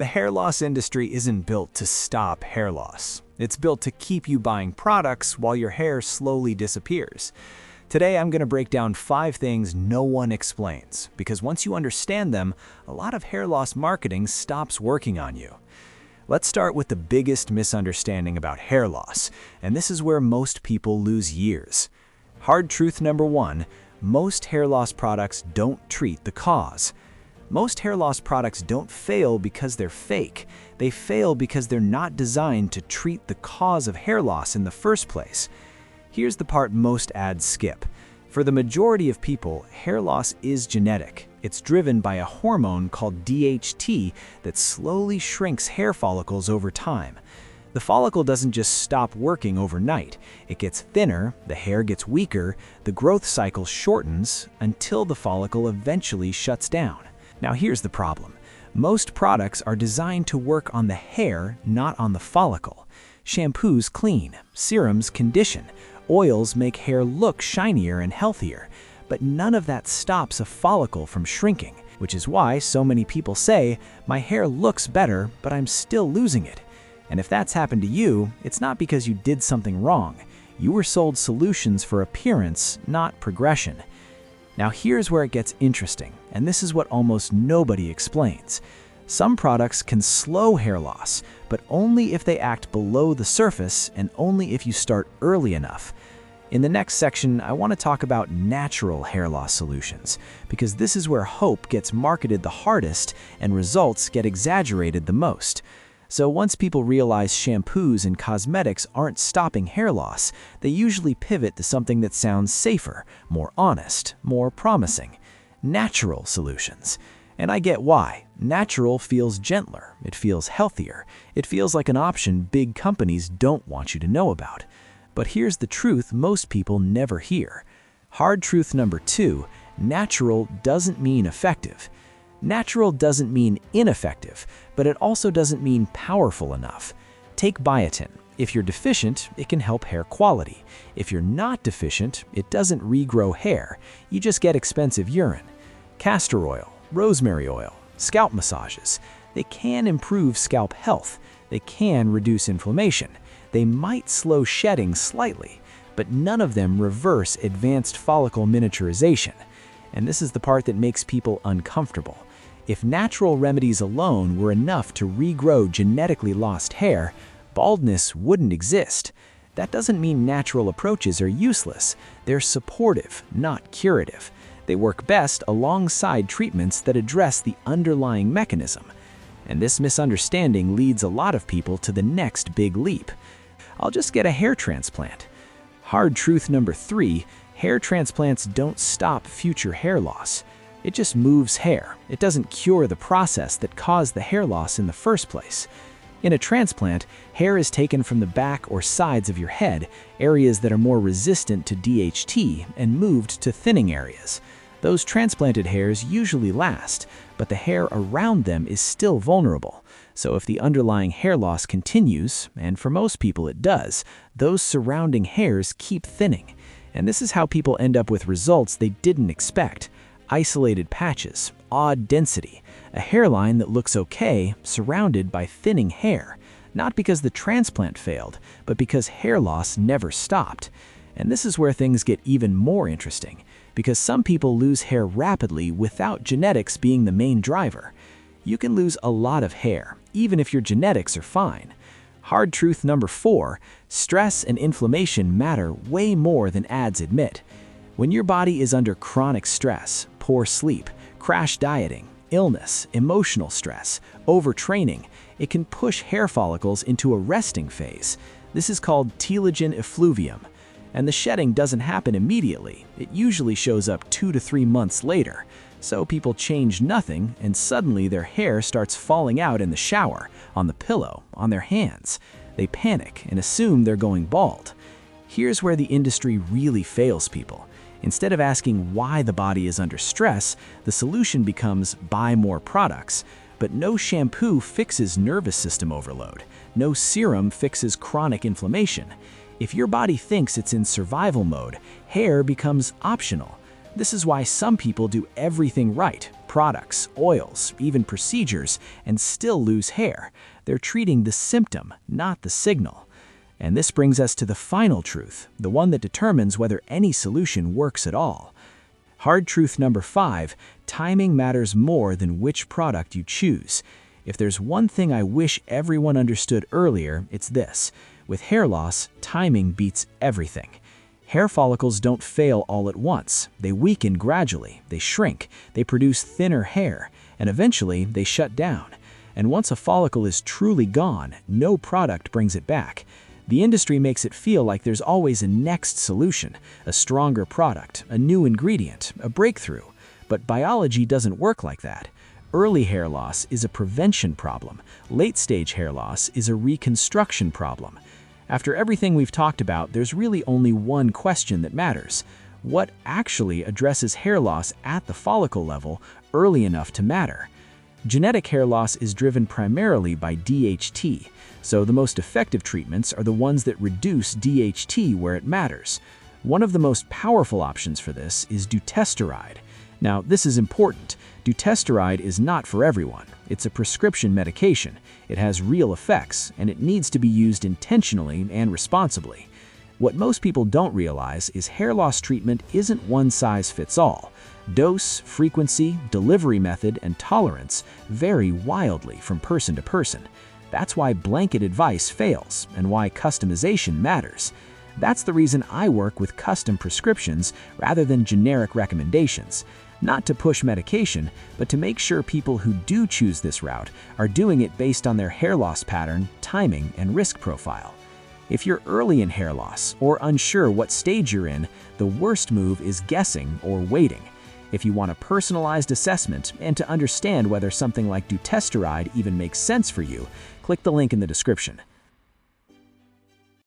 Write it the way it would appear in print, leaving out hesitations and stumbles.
The hair loss industry isn't built to stop hair loss. It's built to keep you buying products while your hair slowly disappears. Today, I'm going to break down 5 things no one explains, because once you understand them, a lot of hair loss marketing stops working on you. Let's start with the biggest misunderstanding about hair loss, and this is where most people lose years. Hard truth number 1, most hair loss products don't treat the cause. Most hair loss products don't fail because they're fake. They fail because they're not designed to treat the cause of hair loss in the first place. Here's the part most ads skip. For the majority of people, hair loss is genetic. It's driven by a hormone called DHT that slowly shrinks hair follicles over time. The follicle doesn't just stop working overnight. It gets thinner, the hair gets weaker, the growth cycle shortens until the follicle eventually shuts down. Now here's the problem. Most products are designed to work on the hair, not on the follicle. Shampoos clean, serums condition, oils make hair look shinier and healthier, but none of that stops a follicle from shrinking, which is why so many people say, "My hair looks better, but I'm still losing it." And if that's happened to you, it's not because you did something wrong. You were sold solutions for appearance, not progression. Now here's where it gets interesting, and this is what almost nobody explains. Some products can slow hair loss, but only if they act below the surface and only if you start early enough. In the next section, I want to talk about natural hair loss solutions, because this is where hope gets marketed the hardest and results get exaggerated the most. So once people realize shampoos and cosmetics aren't stopping hair loss, they usually pivot to something that sounds safer, more honest, more promising. Natural solutions. And I get why. Natural feels gentler, it feels healthier, it feels like an option big companies don't want you to know about. But here's the truth most people never hear. Hard truth number 2, natural doesn't mean effective. Natural doesn't mean ineffective, but it also doesn't mean powerful enough. Take biotin. If you're deficient, it can help hair quality. If you're not deficient, it doesn't regrow hair. You just get expensive urine. Castor oil, rosemary oil, scalp massages. They can improve scalp health. They can reduce inflammation. They might slow shedding slightly, but none of them reverse advanced follicle miniaturization. And this is the part that makes people uncomfortable. If natural remedies alone were enough to regrow genetically lost hair, baldness wouldn't exist. That doesn't mean natural approaches are useless. They're supportive, not curative. They work best alongside treatments that address the underlying mechanism. And this misunderstanding leads a lot of people to the next big leap. I'll just get a hair transplant. Hard truth number 3, hair transplants don't stop future hair loss. It just moves hair. It doesn't cure the process that caused the hair loss in the first place. In a transplant, hair is taken from the back or sides of your head, areas that are more resistant to DHT, and moved to thinning areas. Those transplanted hairs usually last, but the hair around them is still vulnerable. So if the underlying hair loss continues, and for most people it does, those surrounding hairs keep thinning. And this is how people end up with results they didn't expect. Isolated patches, odd density, a hairline that looks okay, surrounded by thinning hair. Not because the transplant failed, but because hair loss never stopped. And this is where things get even more interesting, because some people lose hair rapidly without genetics being the main driver. You can lose a lot of hair, even if your genetics are fine. Hard truth number 4, stress and inflammation matter way more than ads admit. When your body is under chronic stress, poor sleep, crash dieting, illness, emotional stress, overtraining, it can push hair follicles into a resting phase. This is called telogen effluvium. And the shedding doesn't happen immediately. It usually shows up 2 to 3 months later. So people change nothing, and suddenly their hair starts falling out in the shower, on the pillow, on their hands. They panic and assume they're going bald. Here's where the industry really fails people. Instead of asking why the body is under stress, the solution becomes buy more products. But no shampoo fixes nervous system overload. No serum fixes chronic inflammation. If your body thinks it's in survival mode, hair becomes optional. This is why some people do everything right. products, oils, even procedures, and still lose hair. They're treating the symptom, not the signal. And this brings us to the final truth, the one that determines whether any solution works at all. Hard truth number 5, timing matters more than which product you choose. If there's one thing I wish everyone understood earlier, it's this. With hair loss, timing beats everything. Hair follicles don't fail all at once. They weaken gradually, they shrink, they produce thinner hair, and eventually they shut down. And once a follicle is truly gone, no product brings it back. The industry makes it feel like there's always a next solution, a stronger product, a new ingredient, a breakthrough. But biology doesn't work like that. Early hair loss is a prevention problem. Late-stage hair loss is a reconstruction problem. After everything we've talked about, there's really only one question that matters. What actually addresses hair loss at the follicle level early enough to matter? Genetic hair loss is driven primarily by DHT, so the most effective treatments are the ones that reduce DHT where it matters. One of the most powerful options for this is dutasteride. Now, this is important. Dutasteride is not for everyone. It's a prescription medication. It has real effects, and it needs to be used intentionally and responsibly. What most people don't realize is hair loss treatment isn't one size fits all. Dose, frequency, delivery method, and tolerance vary wildly from person to person. That's why blanket advice fails and why customization matters. That's the reason I work with custom prescriptions rather than generic recommendations. Not to push medication, but to make sure people who do choose this route are doing it based on their hair loss pattern, timing, and risk profile. If you're early in hair loss or unsure what stage you're in, the worst move is guessing or waiting. If you want a personalized assessment and to understand whether something like dutasteride even makes sense for you, click the link in the description.